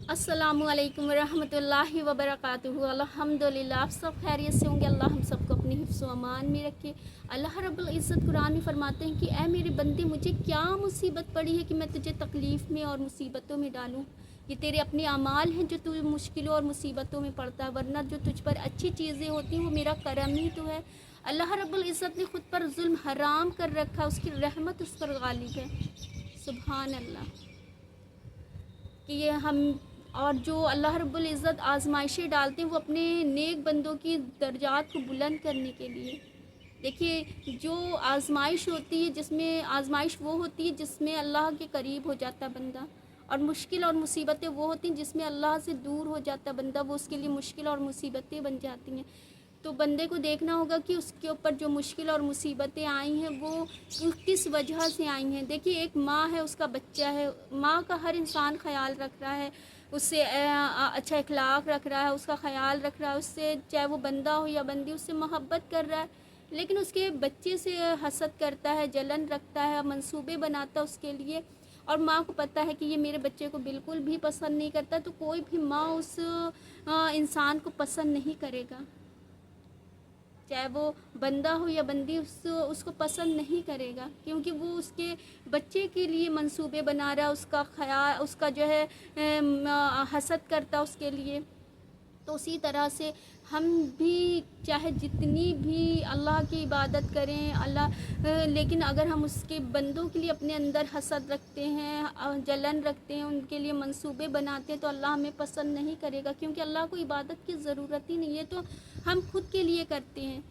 अस्सलामु अलैकुम रहमतुल्लाहि व बरकातुहू। अल्हम्दुलिल्लाह, आप सब खैरियत से होंगे। अल्लाह हम सबको अपनी हिफ्ज़ व अमान में रखे। अल्लाह रब्बुल इज़्ज़त कुरान में फरमाते हैं कि ऐ मेरे बंदे, मुझे क्या मुसीबत पड़ी है कि मैं तुझे तकलीफ़ में और मुसीबतों में डालूँ। ये तेरे अपने अमाल हैं जो तू मुश्किलों और मुसीबतों में पड़ता है, वरना जो तुझ पर अच्छी चीज़ें होती हैं वो मेरा करम ही तो है। अल्लाह रब्बुल इज़्ज़त ने ख़ुद पर जुल्म हराम कर रखा, उसकी रहमत उस पर गालिब है। सुभान अल्लाह। कि ये हम और जो अल्लाह रब्बुल इज़्ज़त आज़माइशें डालते हैं वो अपने नेक बंदों की दर्जात को बुलंद करने के लिए। देखिए, जो आज़माइश होती है, जिसमें आज़माइश वो होती है जिसमें अल्लाह के करीब हो जाता बंदा, और मुश्किल और मुसीबतें वो होती हैं जिसमें अल्लाह से दूर हो जाता बंदा, वो उसके लिए मुश्किल और मुसीबतें बन जाती हैं। तो बंदे को देखना होगा कि उसके ऊपर जो मुश्किल और मुसीबतें आई हैं वो किस वजह से आई हैं। देखिए, एक माँ है, उसका बच्चा है, माँ का हर इंसान ख्याल रख रहा है, उससे अच्छा इखलाक रख रहा है, उसका ख्याल रख रहा है, उससे चाहे वो बंदा हो या बंदी, उससे मोहब्बत कर रहा है, लेकिन उसके बच्चे से हसद करता है, जलन रखता है, मंसूबे बनाता है उसके लिए। और माँ को पता है कि ये मेरे बच्चे को बिल्कुल भी पसंद नहीं करता, तो कोई भी माँ उस इंसान को पसंद नहीं करेगा, चाहे वो बंदा हो या बंदी, उसको पसंद नहीं करेगा, क्योंकि वो उसके बच्चे के लिए मंसूबे बना रहा है, उसका ख्याल, उसका जो है हसद करता उसके लिए। तो उसी तरह से हम भी चाहे जितनी भी अल्लाह की इबादत करें, लेकिन अगर हम उसके बंदों के लिए अपने अंदर हसद रखते हैं, जलन रखते हैं, उनके लिए मंसूबे बनाते हैं, तो अल्लाह हमें पसंद नहीं करेगा, क्योंकि अल्लाह को इबादत की ज़रूरत ही नहीं है। तो हम खुद के लिए करते हैं,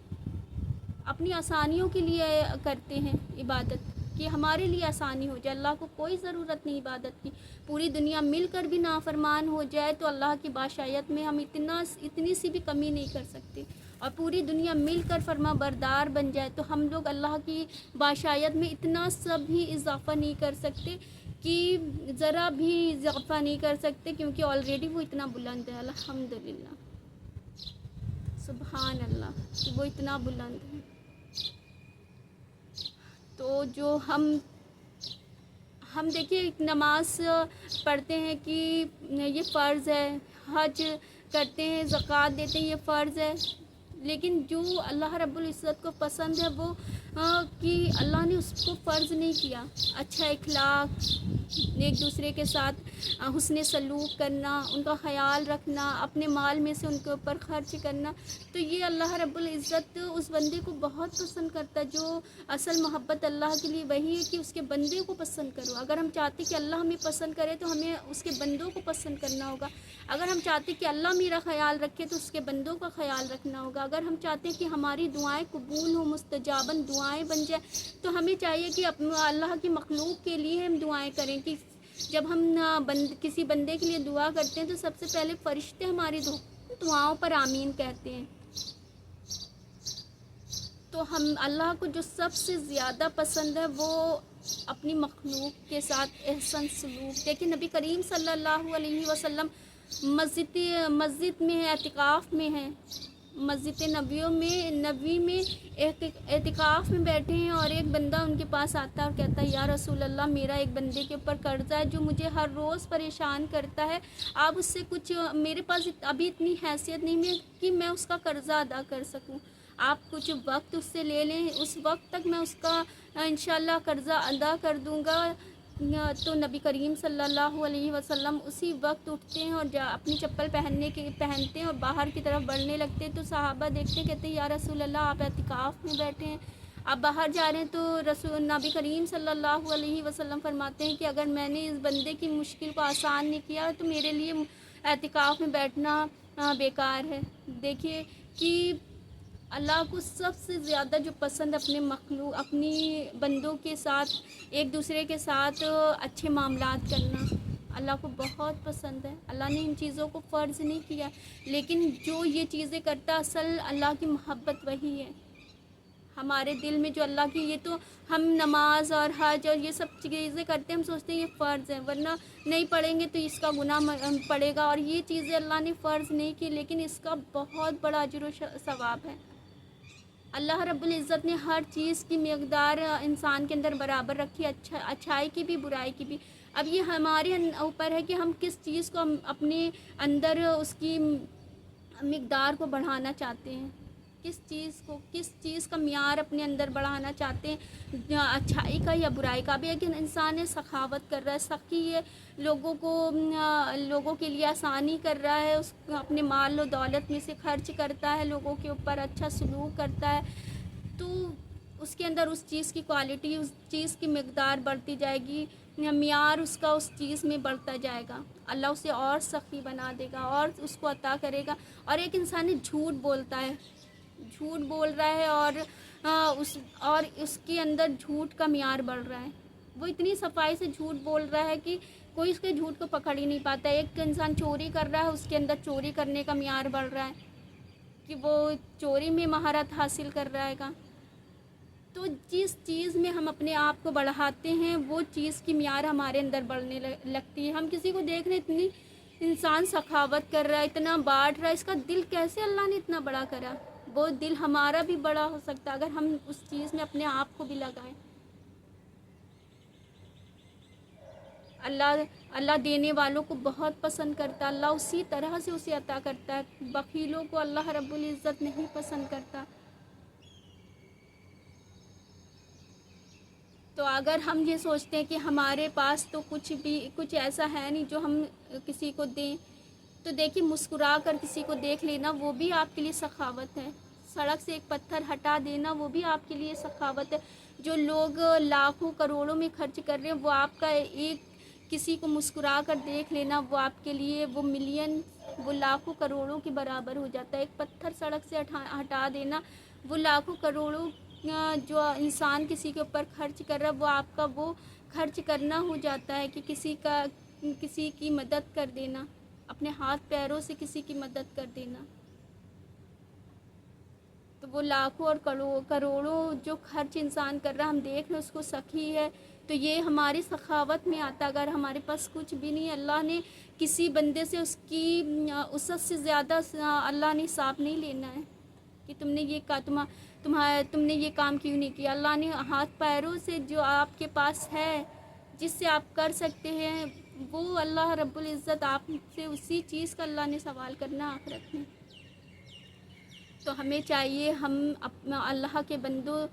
अपनी आसानियों के लिए करते हैं इबादत, कि हमारे लिए आसानी हो जाए। अल्लाह को कोई ज़रूरत नहीं इबादत की। पूरी दुनिया मिलकर भी नाफरमान हो जाए तो अल्लाह की बादशाहत में हम इतनी सी भी कमी नहीं कर सकते, और पूरी दुनिया मिलकर फरमा बरदार बन जाए तो हम लोग अल्लाह की बादशाहत में इतना सब भी इजाफ़ा नहीं कर सकते, कि ज़रा भी इजाफ़ा नहीं कर सकते, क्योंकि ऑलरेडी वो इतना बुलंद है। अल्हम्दुलिल्लाह, सुभान अल्लाह, कि वो इतना बुलंद है। तो जो हम देखिए, नमाज पढ़ते हैं कि ये फ़र्ज़ है, हज करते हैं, ज़कात देते हैं, ये फ़र्ज़ है, लेकिन जो अल्लाह रब्बुल इज़्ज़त को पसंद है वो कि अल्लाह ने उसको फ़र्ज़ नहीं किया। अच्छा इखलाक, एक दूसरे के साथ हुस्न सलूक करना, उनका ख़याल रखना, अपने माल में से उनके ऊपर ख़र्च करना, तो ये अल्लाह रब्बुल इज़्ज़त उस बंदे को बहुत पसंद करता है। जो असल मोहब्बत अल्लाह के लिए वही है कि उसके बंदे को पसंद करो। अगर हम चाहते कि अल्लाह हमें पसंद करे तो हमें उसके बंदों को पसंद करना होगा। अगर हम चाहते कि अल्लाह मेरा ख़याल रखे तो उसके बंदों का ख़याल रखना होगा। अगर हम चाहते हैं कि हमारी दुआएं कबूल हो, मुस्तजाबन दुआएं बन जाए, तो हमें चाहिए कि अल्लाह की मखलूक के लिए हम दुआएं करें। कि जब हम किसी बंदे के लिए दुआ करते हैं तो सबसे पहले फ़रिश्ते हमारी दुआओं पर आमीन कहते हैं। तो हम अल्लाह को जो सबसे ज़्यादा पसंद है वो अपनी मखलूक के साथ एहसन सलूक। देखिए, नबी करीम सल्लल्लाहु अलैहि वसल्लम मस्जिद में है, एतिकाफ़ में है, मस्जिद नबी में एतिकाफ़ में बैठे हैं, और एक बंदा उनके पास आता है और कहता है, या रसूल अल्लाह, मेरा एक बंदे के ऊपर कर्ज़ा है जो मुझे हर रोज़ परेशान करता है, आप उससे कुछ, मेरे पास अभी इतनी हैसियत नहीं है कि मैं उसका कर्ज़ा अदा कर सकूं, आप कुछ वक्त उससे ले लें, उस वक्त तक मैं उसका इंशाल्लाह कर्ज़ा अदा कर दूंगा। तो नबी करीम सल्लल्लाहु अलैहि वसल्लम उसी वक्त उठते हैं और अपनी चप्पल पहनते हैं और बाहर की तरफ बढ़ने लगते हैं। तो सहाबा देखते हैं, कहते हैं, या रसूल अल्लाह, आप एतिकाफ़ में बैठे हैं, आप बाहर जा रहे हैं। तो नबी करीम सल्लल्लाहु अलैहि वसल्लम फरमाते हैं कि अगर मैंने इस बंदे की मुश्किल को आसान नहीं किया तो मेरे लिए एतिकाफ़ में बैठना बेकार है। देखिए कि अल्लाह को सबसे ज़्यादा जो पसंद अपनी बंदों के साथ, एक दूसरे के साथ अच्छे मामलात करना, अल्लाह को बहुत पसंद है। अल्लाह ने इन चीज़ों को फ़र्ज़ नहीं किया, लेकिन जो ये चीज़ें करता, असल अल्लाह की मोहब्बत वही है हमारे दिल में, जो अल्लाह की। ये तो हम नमाज और हज और ये सब चीज़ें करते हैं, हम सोचते हैं ये फ़र्ज़ है, वरना नहीं पढ़ेंगे तो इसका गुनाह पड़ेगा, और ये चीज़ें अल्लाह ने फ़र्ज़ नहीं की, लेकिन इसका बहुत बड़ा अजर व सवाब है। अल्लाह रब्बुल इज़्ज़त ने हर चीज़ की मक़दार इंसान के अंदर बराबर रखी है, अच्छाई की भी, बुराई की भी। اب یہ ہمارے اوپر ہے کہ ہم کس چیز کو ہم اپنے اندر اس کی مقدار کو بڑھانا چاہتے ہیں، کس چیز کا معیار اپنے اندر بڑھانا چاہتے ہیں، اچھائی کا یا برائی کا بھی۔ لیکن انسان ہے سخاوت کر رہا ہے، سخی ہے، لوگوں کے لیے آسانی کر رہا ہے، اس اپنے مال و دولت میں سے خرچ کرتا ہے، لوگوں کے اوپر اچھا سلوک کرتا ہے، تو اس کے اندر اس چیز کی کوالٹی، اس چیز کی مقدار بڑھتی جائے گی، معیار اس کا اس چیز میں بڑھتا جائے گا، اللہ اسے اور سخی بنا دے گا اور اس کو عطا کرے گا۔ اور ایک انسان جھوٹ بولتا ہے، جھوٹ بول رہا ہے اور اس کے اندر جھوٹ کا معیار بڑھ رہا ہے، وہ اتنی صفائی سے جھوٹ بول رہا ہے کہ کوئی اس کے جھوٹ کو پکڑ ہی نہیں پاتا۔ ایک انسان چوری کر رہا ہے، اس کے اندر چوری کرنے کا معیار بڑھ رہا ہے کہ وہ چوری میں مہارت حاصل کر رہا ہے گا۔ تو جس چیز میں ہم اپنے آپ کو بڑھاتے ہیں وہ چیز کی معیار ہمارے اندر بڑھنے لگتی ہے۔ ہم کسی کو دیکھ رہے اتنی انسان سخاوت کر رہا ہے، اتنا بانٹ رہا ہے، اس کا دل کیسے اللہ نے اتنا بڑا کرا؟ وہ دل ہمارا بھی بڑا ہو سکتا ہے اگر ہم اس چیز میں اپنے آپ کو بھی لگائیں۔ اللہ دینے والوں کو بہت پسند کرتا ہے، اللہ اسی طرح سے اسے عطا کرتا ہے، بخیلوں کو اللہ رب العزت نہیں پسند کرتا۔ تو اگر ہم یہ سوچتے ہیں کہ ہمارے پاس تو کچھ ایسا ہے نہیں جو ہم کسی کو دیں، تو دیکھیے مسکرا کر کسی کو دیکھ لینا وہ بھی آپ کے لیے سخاوت ہے، سڑک سے ایک پتھر ہٹا دینا وہ بھی آپ کے لیے سخاوت ہے۔ جو لوگ لاکھوں کروڑوں میں خرچ کر رہے ہیں وہ آپ کا ایک کسی کو مسکرا کر دیکھ لینا وہ آپ کے لیے وہ ملین، وہ لاکھوں کروڑوں کے برابر ہو جاتا ہے۔ ایک پتھر سڑک سے ہٹا دینا وہ لاکھوں کروڑوں جو انسان کسی کے اوپر خرچ کر رہا ہے وہ آپ کا وہ خرچ کرنا ہو جاتا ہے کہ کسی کی مدد کر دینا، اپنے ہاتھ پیروں سے کسی کی مدد کر دینا۔ تو وہ لاکھوں اور کروڑوں جو خرچ انسان کر رہا ہے ہم دیکھ رہے ہیں اس کو سخی ہے، تو یہ ہماری سخاوت میں آتا۔ اگر ہمارے پاس کچھ بھی نہیں، اللہ نے کسی بندے سے اس کی وسعت سے زیادہ اللہ نے حساب نہیں لینا ہے کہ تم نے یہ کام کیوں نہیں کیا۔ اللہ نے ہاتھ پیروں سے جو آپ کے پاس ہے جس سے آپ کر سکتے ہیں وہ اللہ رب العزت آپ سے اسی چیز کا اللہ نے سوال کرنا آخرت میں۔ تو ہمیں چاہیے ہم اپنا اللہ کے بندوں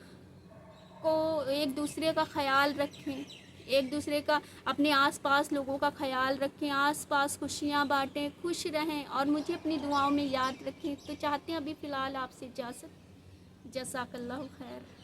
کو ایک دوسرے کا خیال رکھیں، ایک دوسرے کا اپنے آس پاس لوگوں کا خیال رکھیں، آس پاس خوشیاں بانٹیں، خوش رہیں اور مجھے اپنی دعاؤں میں یاد رکھیں۔ تو چاہتے ہیں ابھی فی الحال آپ سے اجازت۔ جزاک اللہ خیر۔